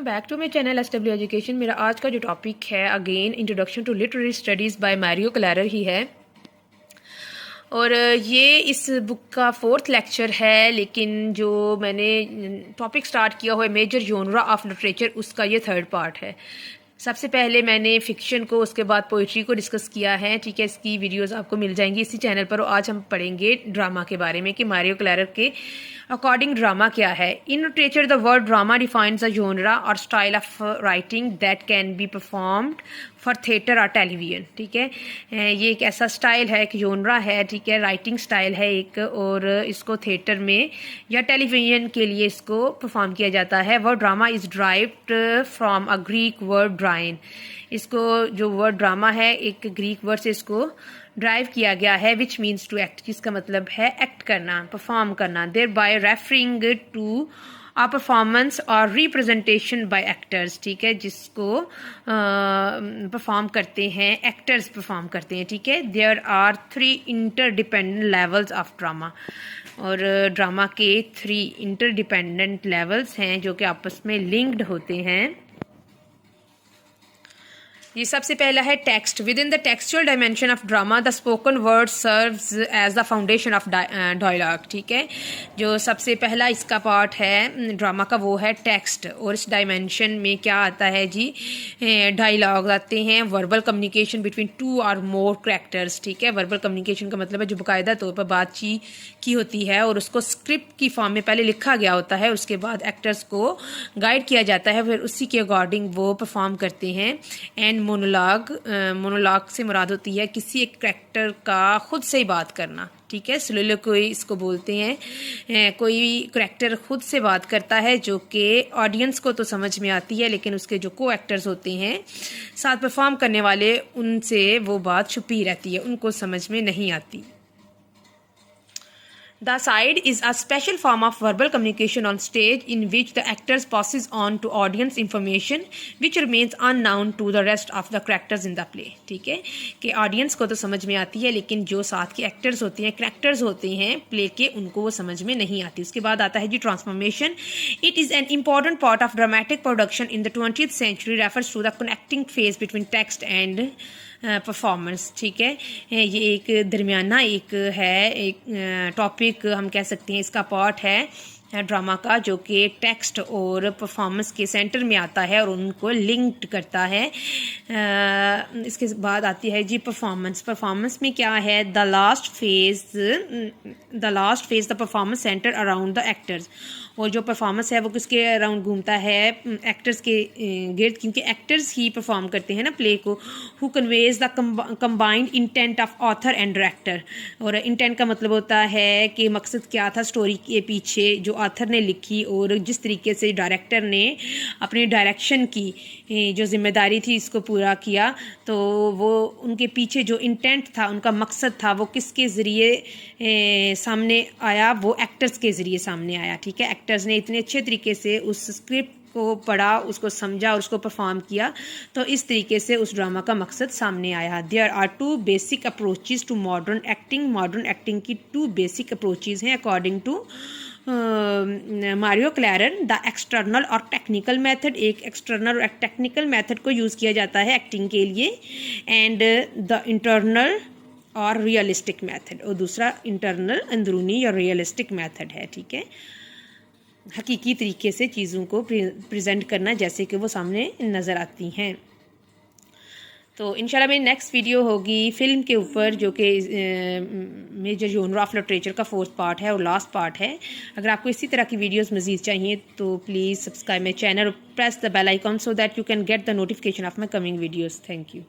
Welcome back to my channel SW education. मेरा आज का जो टॉपिक है again introduction to literary studies by Mario Klarer ही है और ये इस बुक का 4th लेक्चर है, लेकिन जो मैंने टॉपिक स्टार्ट किया हुआ है मेजर जॉनरा ऑफ लिटरेचर उसका ये 3rd पार्ट है। सबसे पहले मैंने फ़िक्शन को, उसके बाद पोइट्री को डिस्कस किया है, ठीक है। इसकी वीडियोस आपको मिल जाएंगी इसी चैनल पर। आज हम पढ़ेंगे ड्रामा के बारे में कि मैरियो क्लैरर के अकॉर्डिंग ड्रामा क्या है। In literature the word drama defines a genre और style of writing that can be performed for theatre और टेलीविजन, ठीक है। ये एक ऐसा स्टाइल है, एक जॉनरा है, ठीक है, राइटिंग स्टाइल है एक, और इसको थिएटर में या टेलीविजन के लिए इसको परफॉर्म किया जाता है। Word drama is derived from a Greek word ड्राइन। इसको जो वर्ड ड्रामा है एक ग्रीक वर्ड से इसको ड्राइव किया गया है, विच मीन्स टू एक्ट, जिसका मतलब है एक्ट करना, परफॉर्म करना। Thereby referring to a performance और रिप्रेजेंटेशन बाय एक्टर्स, ठीक है, जिसको परफॉर्म करते हैं, एक्टर्स परफॉर्म करते हैं, ठीक है। There are 3 interdependent levels of drama, और ड्रामा के 3 इंटरडिपेंडेंट लेवल्स हैं जो कि आपस में लिंक्ड होते हैं। ये सबसे पहला है text. Within the textual dimension of drama the spoken word serves as the foundation of dialogue, ठीक है। जो सबसे पहला इसका पार्ट है ड्रामा का वो है टेक्स्ट, और इस डायमेंशन में क्या आता है जी, डायलॉग आते हैं, वर्बल कम्युनिकेशन बिटवीन 2 और मोर कैरेक्टर्स, ठीक है। वर्बल कम्युनिकेशन का मतलब है जो बाकायदा तौर पर बातचीत की होती है और उसको स्क्रिप्ट की फॉर्म में पहले लिखा गया होता है, उसके बाद एक्टर्स को गाइड किया जाता है, फिर उसी के अकॉर्डिंग वो परफॉर्म करते हैं। एंड मोनोलॉग से मुराद होती है किसी एक कैरेक्टर का खुद से ही बात करना, ठीक है। सोलिलोक्वी इसको बोलते हैं। कोई कैरेक्टर खुद से बात करता है जो कि ऑडियंस को तो समझ में आती है, लेकिन उसके जो को एक्टर्स होते हैं साथ परफॉर्म करने वाले, उनसे वो बात छुपी रहती है, उनको समझ में नहीं आती। The aside is a special form of verbal communication on stage in which the actors passes on to audience information which remains unknown to the rest of the characters in the play, ठीक है, कि audience को तो समझ में आती है लेकिन जो साथ के एक्टर्स होते हैं, कैरेक्टर्स होते हैं प्ले के, उनको वो समझ में नहीं आती। उसके बाद आता है जी transformation. It is an important part of dramatic production in the 20th century, refers to the connecting phase between text and performance, ठीक है। ये एक दरमियाना एक है, एक टॉपिक हम कह सकते हैं, इसका पार्ट है ड्रामा का जो कि टेक्स्ट और परफॉर्मेंस के सेंटर में आता है और उनको लिंक्ड करता है। इसके बाद आती है जी परफॉर्मेंस। परफॉर्मेंस में क्या है, the last phase the performance centre around the actors, और जो परफॉर्मेंस है वो किसके अराउंड घूमता है, एक्टर्स के गिर्द, क्योंकि एक्टर्स ही परफॉर्म करते हैं ना प्ले को। Who conveys the combined intent of author and director, और इंटेंट का मतलब होता है कि मकसद क्या था स्टोरी के पीछे जो ऑथर ने लिखी, और जिस तरीके से डायरेक्टर ने अपनी डायरेक्शन की जो जिम्मेदारी थी इसको पूरा किया, तो वो उनके पीछे जो इंटेंट था, उनका मकसद था, वो किसके ज़रिए सामने आया, वो एक्टर्स के ज़रिए सामने आया, ठीक है। एक्टर्स ने इतने अच्छे तरीके से उस स्क्रिप्ट को पढ़ा, उसको समझा और उसको परफॉर्म किया, तो इस तरीके से उस ड्रामा का मकसद सामने आया। There are 2 basic approaches to modern acting. Modern acting की 2 बेसिक अप्रोचेज हैं according to Mario Klarer. The external और टेक्निकल मेथड, एक एक्सटर्नल और टेक्निकल मेथड को यूज़ किया जाता है एक्टिंग के लिए, एंड द इंटरनल और रियलिस्टिक मेथड, और दूसरा इंटरनल अंदरूनी या रियलिस्टिक मेथड है, ठीक है। हकीकी तरीके से चीज़ों को प्रेजेंट करना जैसे कि वो सामने नज़र आती हैं। तो इंशाल्लाह मेरी नेक्स्ट वीडियो होगी फ़िल्म के ऊपर, जो कि मेजर जॉनरा ऑफ लिटरेचर का 4th पार्ट है और लास्ट पार्ट है। अगर आपको इसी तरह की वीडियोस मज़ीद चाहिए तो प्लीज़ सब्सक्राइब माई चैनल और press the bell icon so that you can get the notification of my coming videos. Thank you.